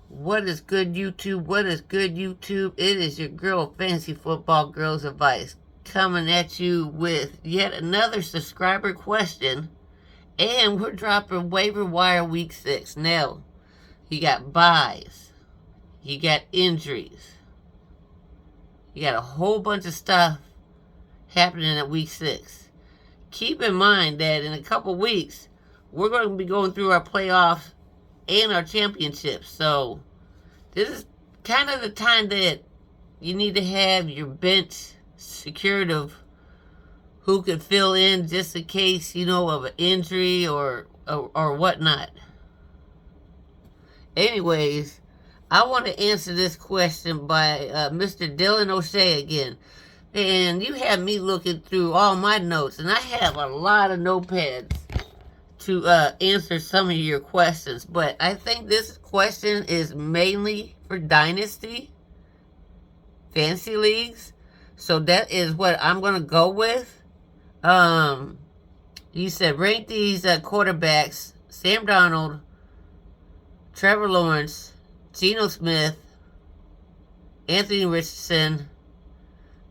What is good, YouTube? What is good, YouTube? It is your girl, Fantasy Football Girls Advice, coming at you with yet another subscriber question. And we're dropping waiver wire week 6. Now, you got buys, you got injuries, you got a whole bunch of stuff happening at week 6. Keep in mind that in a couple weeks, we're going to be going through our playoffs and our championships. So, this is kind of the time that you need to have your bench secured of who could fill in just in case, of an injury or whatnot. Anyways, I want to answer this question by Mr. Dylan O'Shea again. And you have me looking through all my notes, and I have a lot of notepads to answer some of your questions, but I think this question is mainly for Dynasty Fantasy Leagues, so that is what I'm going to go with. You said rank these quarterbacks: Sam Darnold, Trevor Lawrence, Geno Smith, Anthony Richardson,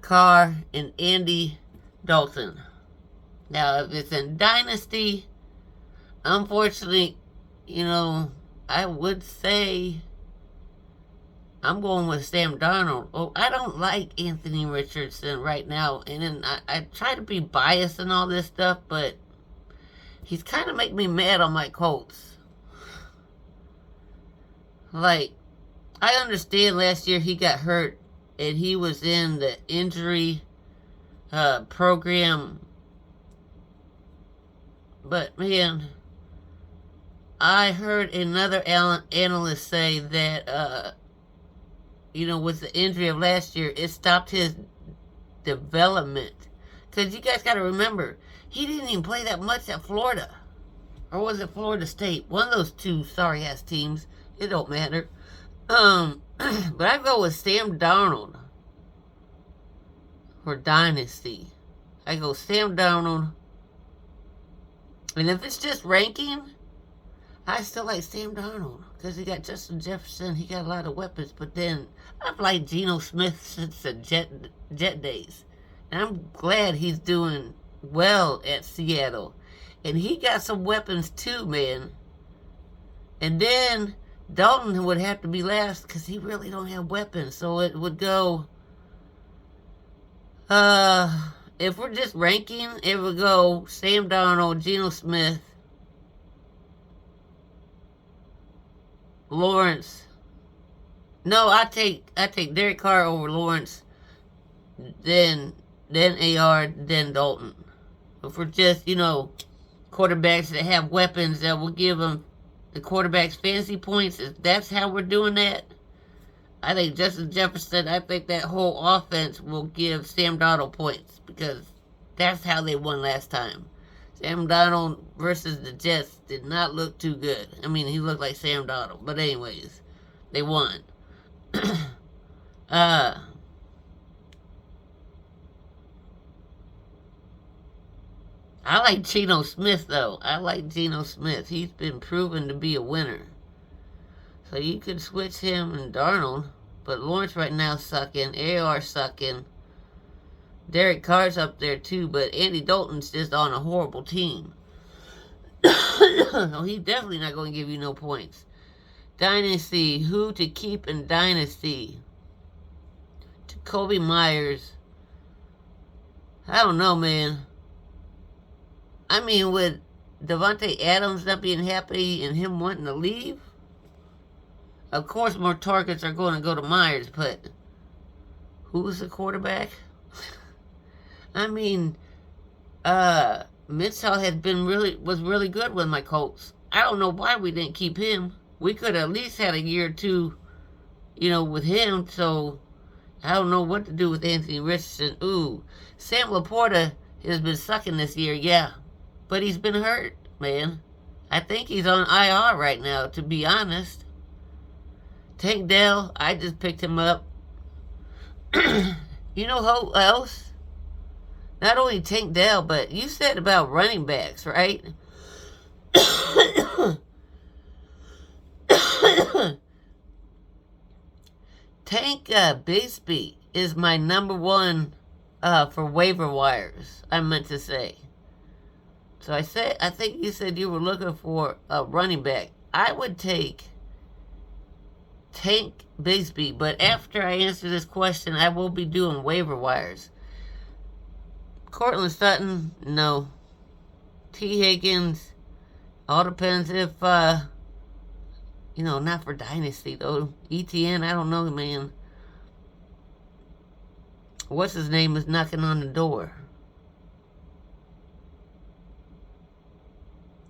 Carr, and Andy Dalton. Now, if it's in Dynasty, unfortunately, I would say I'm going with Sam Darnold. Oh, I don't like Anthony Richardson right now. And then I try to be biased and all this stuff, but he's kind of making me mad on my Colts. Like, I understand last year he got hurt and he was in the injury program. But, man, I heard another analyst say that, with the injury of last year, it stopped his development. Because you guys got to remember, he didn't even play that much at Florida. Or was it Florida State? One of those two sorry-ass teams. It don't matter. But I go with Sam Darnold for Dynasty. I go Sam Darnold. And if it's just ranking, I still like Sam Darnold because he got Justin Jefferson. He got a lot of weapons. But then I've liked Geno Smith since the Jet days. And I'm glad he's doing well at Seattle. And he got some weapons too, man. And then Dalton would have to be last because he really don't have weapons. So it would go, if we're just ranking, it would go Sam Darnold, Geno Smith, Lawrence. No, I take Derek Carr over Lawrence, then AR, then Dalton. If we're just, quarterbacks that have weapons that will give them the quarterback's fantasy points, if that's how we're doing that, I think Justin Jefferson, I think that whole offense will give Sam Darnold points because that's how they won last time. Sam Darnold versus the Jets did not look too good. I mean, he looked like Sam Darnold. But anyways, they won. I like Geno Smith, though. I like Geno Smith. He's been proven to be a winner. So you could switch him and Darnold. But Lawrence right now sucking. AR sucking. Derek Carr's up there too, but Andy Dalton's just on a horrible team. So he's definitely not going to give you no points. Dynasty, who to keep in Dynasty? Jacoby Myers. I don't know, man. I mean, with Devontae Adams not being happy and him wanting to leave, of course more targets are going to go to Myers, but who's the quarterback? I mean, Mitchell was really good with my Colts. I don't know why we didn't keep him. We could have at least had a year or two, with him. So I don't know what to do with Anthony Richardson. Ooh, Sam Laporta has been sucking this year, yeah, but he's been hurt, man. I think he's on IR right now, to be honest. Tank Dell, I just picked him up. You know who else? Not only Tank Dell, but you said about running backs, right? Tank Bigsby is my number one for waiver wires, I meant to say. So I think you said you were looking for a running back. I would take Tank Bigsby, but after I answer this question, I will be doing waiver wires. Cortland Sutton, no. T. Higgins, all depends if, not for Dynasty, though. ETN, I don't know, man. What's his name is knocking on the door?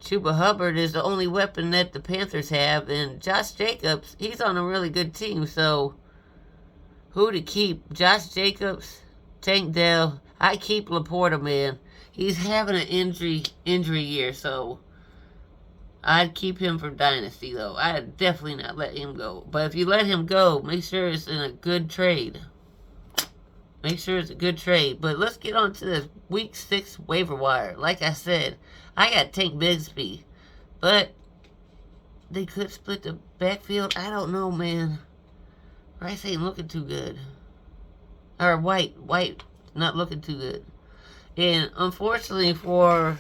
Chuba Hubbard is the only weapon that the Panthers have, and Josh Jacobs, he's on a really good team, so who to keep? Josh Jacobs, Tank Dell. I keep Laporta, man. He's having an injury year, so I'd keep him for Dynasty, though. I'd definitely not let him go. But if you let him go, make sure it's in a good trade. Make sure it's a good trade. But let's get on to this Week 6 waiver wire. Like I said, I got Tank Bigsby. But they could split the backfield. I don't know, man. Rice ain't looking too good. Or White, not looking too good. And unfortunately for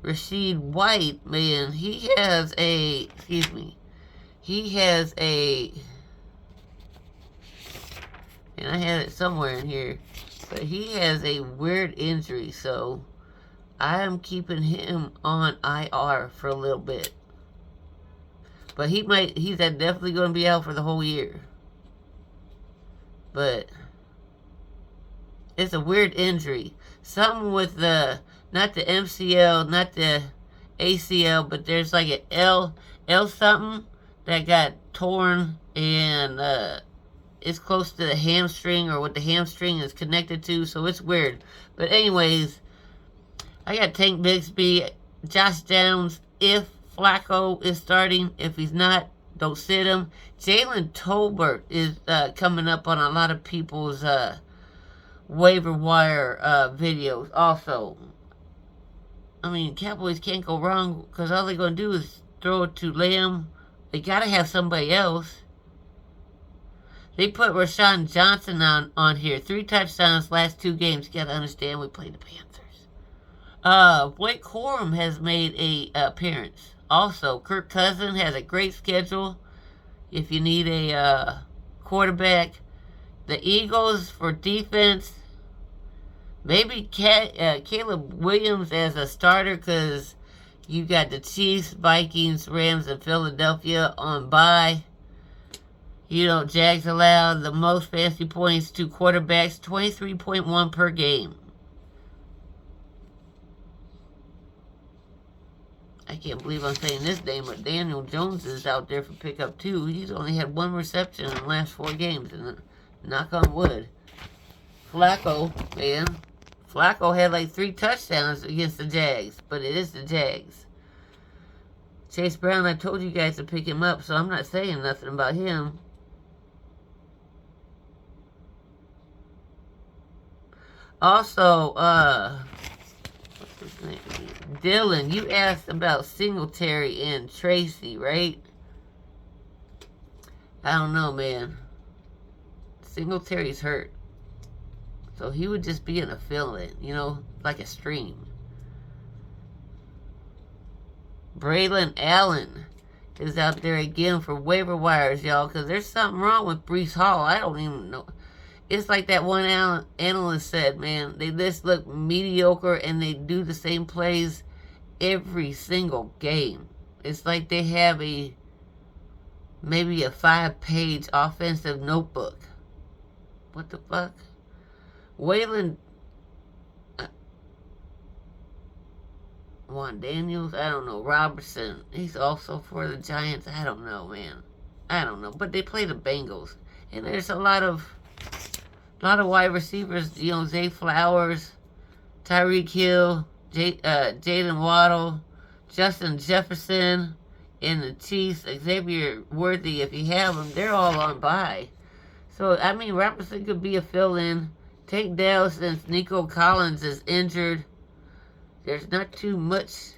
Rashid White, man, he has a, and I had it somewhere in here, but he has a weird injury, so I am keeping him on IR for a little bit. But he's definitely going to be out for the whole year. But it's a weird injury. Something with not the MCL, not the ACL, but there's like an L something that got torn, and it's close to the hamstring, or what the hamstring is connected to, so it's weird. But anyways, I got Tank Bigsby, Josh Downs, if Flacco is starting. If he's not, don't sit him. Jalen Tolbert is coming up on a lot of people's waiver wire videos also. I mean, Cowboys can't go wrong, because all they're going to do is throw it to Lamb. They got to have somebody else. They put Rashawn Johnson on here. 3 touchdowns last 2 games. You got to understand, we played the Panthers. Blake Corum has made a appearance. Also, Kirk Cousins has a great schedule if you need a quarterback. The Eagles for defense. Maybe Caleb Williams as a starter, because you got the Chiefs, Vikings, Rams, and Philadelphia on bye. Jags allowed the most fantasy points to quarterbacks, 23.1 per game. I can't believe I'm saying this name, but Daniel Jones is out there for pickup too. He's only had 1 reception in the last 4 games, and knock on wood. Flacco, man. Flacco had like 3 touchdowns against the Jags, but it is the Jags. Chase Brown, I told you guys to pick him up, so I'm not saying nothing about him. Also, what's his name? Dylan, you asked about Singletary and Tracy, right? I don't know, man. Singletary's hurt. So he would just be in a fill-in, like a stream. Braylon Allen is out there again for waiver wires, y'all, because there's something wrong with Breece Hall. I don't even know. It's like that one analyst said, man, they just look mediocre, and they do the same plays every single game. It's like they have maybe a 5-page offensive notebook. What the fuck? Waylon Juan Daniels, I don't know. Robertson, he's also for the Giants. I don't know, man. I don't know. But they play the Bengals. And there's a lot of wide receivers, Zay Flowers, Tyreek Hill, Jalen Waddle, Justin Jefferson, and the Chiefs, Xavier Worthy, if you have them, they're all on bye. So, I mean, Robertson could be a fill-in. Tank Dell, since Nico Collins is injured. There's not too much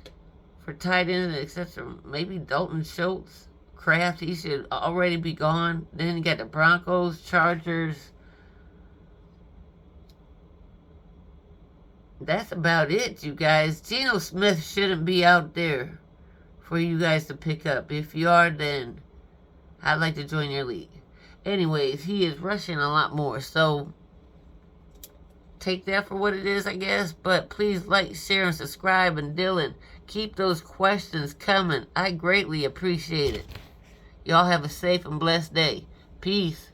for tight end except for maybe Dalton Schultz. Kraft, he should already be gone. Then you got the Broncos, Chargers. That's about it, you guys. Geno Smith shouldn't be out there for you guys to pick up. If you are, then I'd like to join your league. Anyways, he is rushing a lot more, so take that for what it is, I guess. But please like, share, and subscribe. And Dylan, keep those questions coming. I greatly appreciate it. Y'all have a safe and blessed day. Peace.